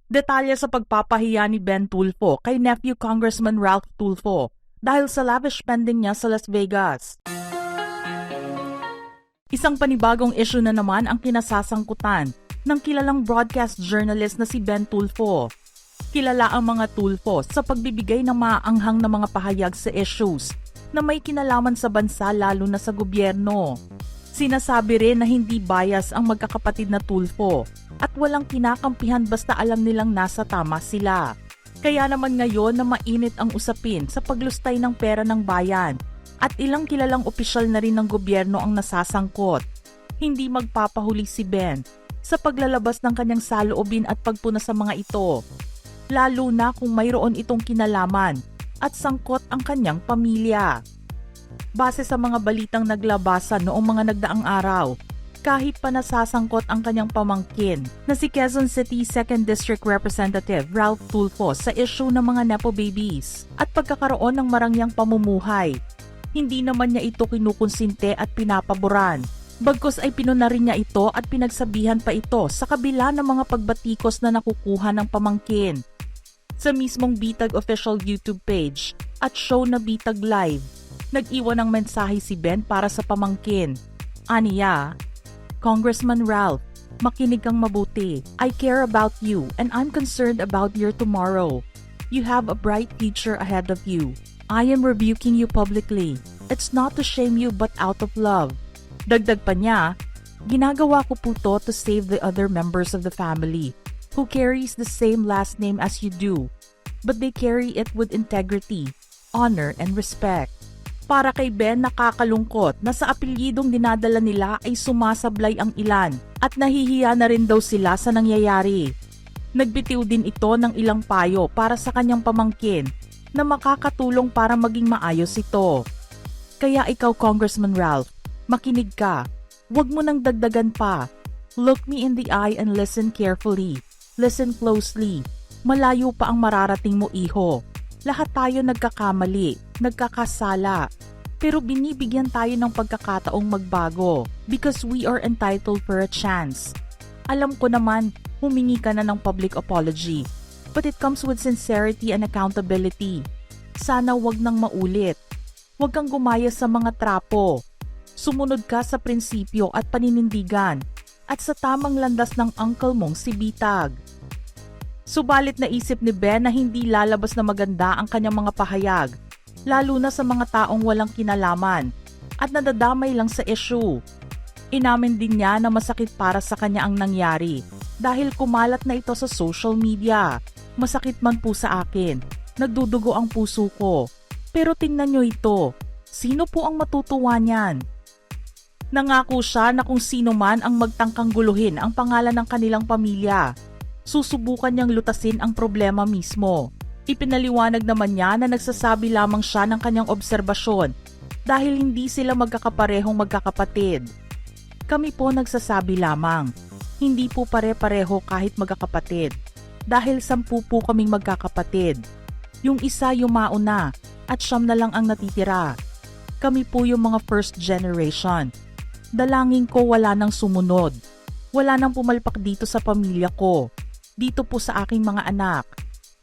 Detalye sa pagpapahiya ni Ben Tulfo kay nephew Congressman Ralph Tulfo dahil sa lavish spending niya sa Las Vegas. Isang panibagong issue na naman ang kinasasangkutan ng kilalang broadcast journalist na si Ben Tulfo. Kilala ang mga Tulfo sa pagbibigay ng maaanghang na mga pahayag sa issues na may kinalaman sa bansa lalo na sa gobyerno. Sinasabi rin na hindi bias ang magkakapatid na Tulfo at walang kinakampihan basta alam nilang nasa tama sila. Kaya naman ngayon na mainit ang usapin sa paglustay ng pera ng bayan at ilang kilalang opisyal na rin ng gobyerno ang nasasangkot. Hindi magpapahuli si Ben sa paglalabas ng kanyang saloobin at pagpuna sa mga ito, lalo na kung mayroon itong kinalaman at sangkot ang kanyang pamilya. Base sa mga balitang naglabasan noong mga nagdaang araw, kahit pa nasasangkot ang kanyang pamangkin na si Quezon City 2nd District Representative Ralph Tulfo sa issue ng mga Nepo babies at pagkakaroon ng marangyang pamumuhay, hindi naman niya ito kinukonsinte at pinapaboran. Bagkus ay pinuna rin niya ito at pinagsabihan pa ito sa kabila ng mga pagbatikos na nakukuha ng pamangkin. Sa mismong Bitag official YouTube page at show na Bitag Live, nag-iwan ng mensahe si Ben para sa pamangkin. Aniya, Congressman Ralph, makinig kang mabuti. I care about you and I'm concerned about your tomorrow. You have a bright future ahead of you. I am rebuking you publicly. It's not to shame you but out of love. Dagdag pa niya, ginagawa ko po to save the other members of the family who carries the same last name as you do, but they carry it with integrity, honor, and respect. Para kay Ben, nakakalungkot na sa apelyidong dinadala nila ay sumasablay ang ilan at nahihiya na rin daw sila sa nangyayari. Nagbitiw din ito ng ilang payo para sa kanyang pamangkin na makakatulong para maging maayos ito. Kaya ikaw, Congressman Ralph, makinig ka. Huwag mo nang dagdagan pa. Look me in the eye and listen carefully. Listen closely. Malayo pa ang mararating mo, iho. Lahat tayo nagkakamali, nagkakasala, pero binibigyan tayo ng pagkakataong magbago because we are entitled for a chance. Alam ko naman, humingi ka na ng public apology, but it comes with sincerity and accountability. Sana wag nang maulit. Wag kang gumaya sa mga trapo. Sumunod ka sa prinsipyo at paninindigan at sa tamang landas ng uncle mong si Bitag. Subalit naisip ni Ben na hindi lalabas na maganda ang kanyang mga pahayag, lalo na sa mga taong walang kinalaman at nadadamay lang sa issue. Inamin din niya na masakit para sa kanya ang nangyari dahil kumalat na ito sa social media. Masakit man po sa akin, nagdudugo ang puso ko. Pero tingnan nyo ito, sino po ang matutuwa niyan? Nangako siya na kung sino man ang magtangkang guluhin ang pangalan ng kanilang pamilya, susubukan niyang lutasin ang problema mismo. Ipinaliwanag naman niya na nagsasabi lamang siya ng kanyang obserbasyon dahil hindi sila magkakaparehong magkakapatid. Kami po nagsasabi lamang, hindi po pare-pareho kahit magkakapatid dahil 10 po kaming magkakapatid. Yung isa yumao na at 9 na lang ang natitira. Kami po yung mga first generation. Dalangin ko wala nang sumunod. Wala nang pumalpak dito sa pamilya ko. Dito po sa aking mga anak.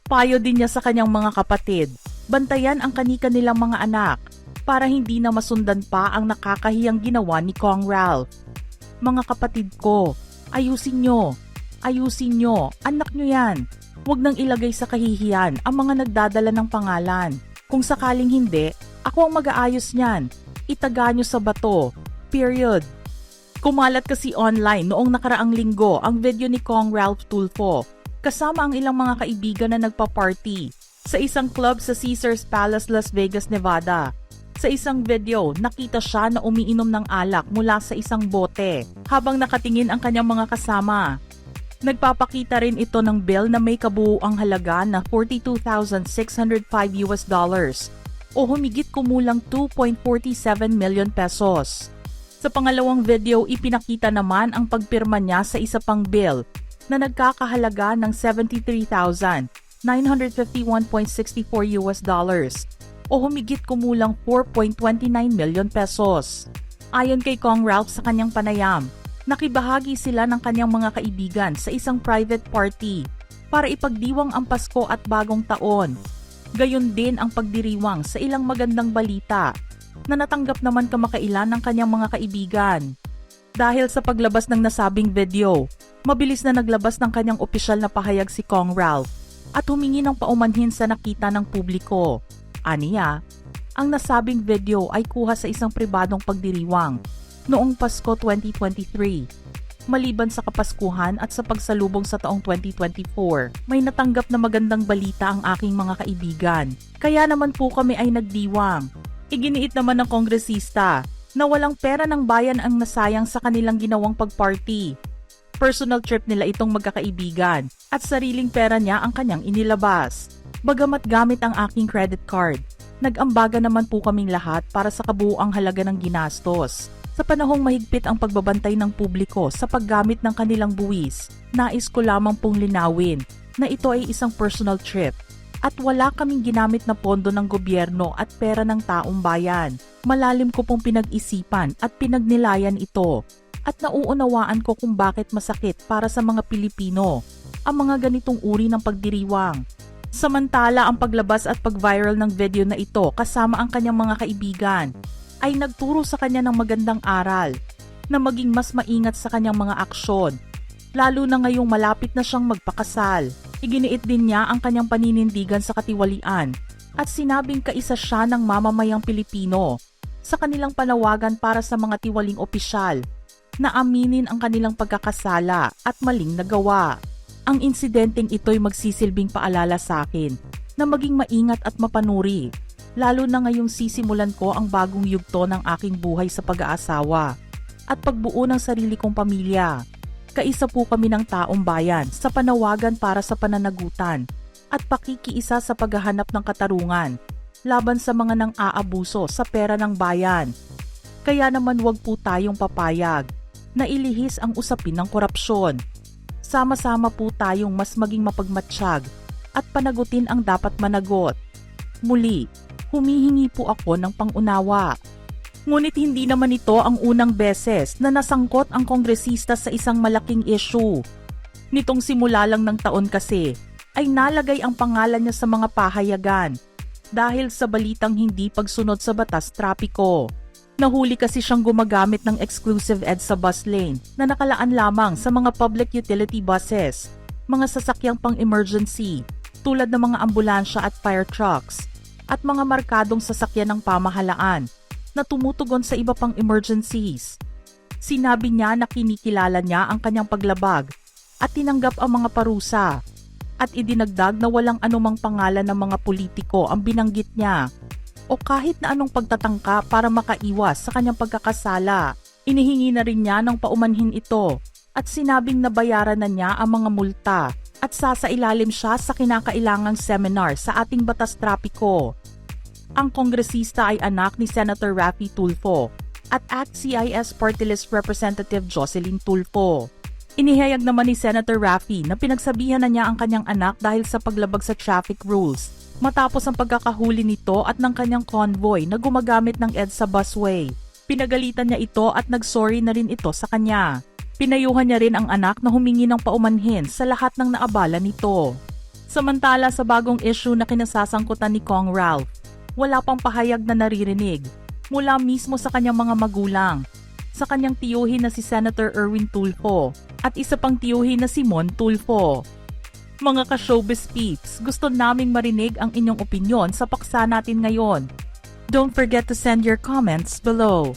Payo din niya sa kanyang mga kapatid, bantayan ang kani-kanilang mga anak para hindi na masundan pa ang nakakahiyang ginawa ni Kong Ralph. Mga kapatid ko, ayusin nyo, anak nyo yan. Huwag nang ilagay sa kahihiyan ang mga nagdadala ng pangalan. Kung sakaling hindi, ako ang mag-aayos niyan. Itaga nyo sa bato. Period. Kumalat kasi online noong nakaraang linggo ang video ni Kong Ralph Tulfo kasama ang ilang mga kaibigan na nagpa-party sa isang club sa Caesars Palace, Las Vegas, Nevada. Sa isang video, nakita siya na umiinom ng alak mula sa isang bote habang nakatingin ang kanyang mga kasama. Nagpapakita rin ito ng bill na may kabuuang halaga na $42,605 o humigit kumulang 2.47 million pesos. Sa pangalawang video, ipinakita naman ang pagpirma niya sa isa pang bill na nagkakahalaga ng $73,951.64 o humigit kumulang 4.29 million pesos. Ayon kay Kong Ralph sa kanyang panayam, nakibahagi sila ng kanyang mga kaibigan sa isang private party para ipagdiwang ang Pasko at Bagong Taon. Gayon din ang pagdiriwang sa ilang magandang balita na natanggap naman kamakailan ng kanyang mga kaibigan. Dahil sa paglabas ng nasabing video, mabilis na naglabas ng kanyang opisyal na pahayag si Kong Ralph at humingi ng paumanhin sa nakita ng publiko. Aniya, ang nasabing video ay kuha sa isang pribadong pagdiriwang noong Pasko 2023. Maliban sa Kapaskuhan at sa pagsalubong sa taong 2024, may natanggap na magandang balita ang aking mga kaibigan. Kaya naman po kami ay nagdiwang. Iginiit naman ng kongresista na walang pera ng bayan ang nasayang sa kanilang ginawang pagparty. Personal trip nila itong magkakaibigan at sariling pera niya ang kanyang inilabas. Bagamat gamit ang aking credit card, nag-ambaga naman po kaming lahat para sa kabuuang halaga ng ginastos. Sa panahong mahigpit ang pagbabantay ng publiko sa paggamit ng kanilang buwis, nais ko lamang pong linawin na ito ay isang personal trip at wala kaming ginamit na pondo ng gobyerno at pera ng taong bayan. Malalim ko pong pinag-isipan at pinagnilayan ito at nauunawaan ko kung bakit masakit para sa mga Pilipino ang mga ganitong uri ng pagdiriwang. Samantala ang paglabas at pag-viral ng video na ito kasama ang kanyang mga kaibigan ay nagturo sa kanya ng magandang aral na maging mas maingat sa kanyang mga aksyon, lalo na ngayong malapit na siyang magpakasal. Iginiit din niya ang kanyang paninindigan sa katiwalian at sinabing kaisa siya ng mamamayang Pilipino sa kanilang panawagan para sa mga tiwaling opisyal na aminin ang kanilang pagkakasala at maling nagawa. Ang insidenteng ito'y magsisilbing paalala sa akin na maging maingat at mapanuri, lalo na ngayong sisimulan ko ang bagong yugto ng aking buhay sa pag-aasawa at pagbuo ng sarili kong pamilya. Kaisa po kami ng taong bayan sa panawagan para sa pananagutan at pakikiisa sa paghahanap ng katarungan laban sa mga nang-aabuso sa pera ng bayan. Kaya naman wag po tayong papayag na ilihis ang usapin ng korupsyon. Sama-sama po tayong mas maging mapagmatsyag at panagutin ang dapat managot. Muli, humihingi po ako ng pangunawa. Ngunit hindi naman ito ang unang beses na nasangkot ang kongresista sa isang malaking issue. Nitong simula lang ng taon kasi, ay nalagay ang pangalan niya sa mga pahayagan dahil sa balitang hindi pagsunod sa batas trapiko. Nahuli kasi siyang gumagamit ng exclusive EDSA bus lane na nakalaan lamang sa mga public utility buses, mga sasakyang pang-emergency tulad ng mga ambulansya at fire trucks, at mga markadong sasakyan ng pamahalaan na tumutugon sa iba pang emergencies. Sinabi niya na kinikilala niya ang kanyang paglabag at tinanggap ang mga parusa at idinagdag na walang anumang pangalan ng mga politiko ang binanggit niya o kahit na anong pagtatangka para makaiwas sa kanyang pagkakasala. Inihingi na rin niya ng paumanhin ito at sinabing nabayaran na niya ang mga multa at sasailalim siya sa kinakailangang seminar sa ating batas trapiko. Ang kongresista ay anak ni Senator Raffy Tulfo at ACT-CIS Party List Representative Jocelyn Tulfo. Inihayag naman ni Senator Raffy na pinagsabihan na niya ang kanyang anak dahil sa paglabag sa traffic rules matapos ang pagkakahuli nito at ng kanyang convoy na gumagamit ng EDSA busway. Pinagalitan niya ito at nagsorry na rin ito sa kanya. Pinayuhan niya rin ang anak na humingi ng paumanhin sa lahat ng naabala nito. Samantala sa bagong issue na kinasasangkutan ni Kong Ralph, wala pang pahayag na naririnig mula mismo sa kanyang mga magulang, sa kanyang tiyuhin na si Senator Erwin Tulfo at isa pang tiyuhin na si Mon Tulfo. Mga ka-showbiz peeps, gusto naming marinig ang inyong opinyon sa paksa natin ngayon. Don't forget to send your comments below.